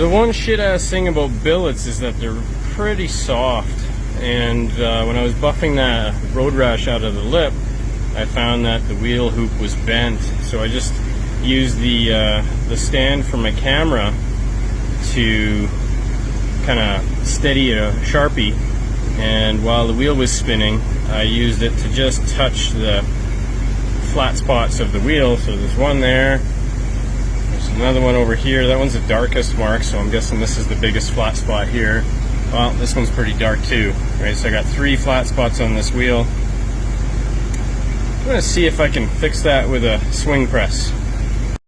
The one shit-ass thing about billets is that they're pretty soft, and when I was buffing that road rash out of the lip, I found that the wheel hoop was bent, so I just used the stand for my camera to kind of steady a Sharpie, and while the wheel was spinning, I used it to just touch the flat spots of the wheel. So there's one there, there's another one over here. That one's the darkest mark, so I'm guessing this is the biggest flat spot here. Well, this one's pretty dark too, right? So I got 3 flat spots on this wheel. I'm gonna see if I can fix that with a swing press.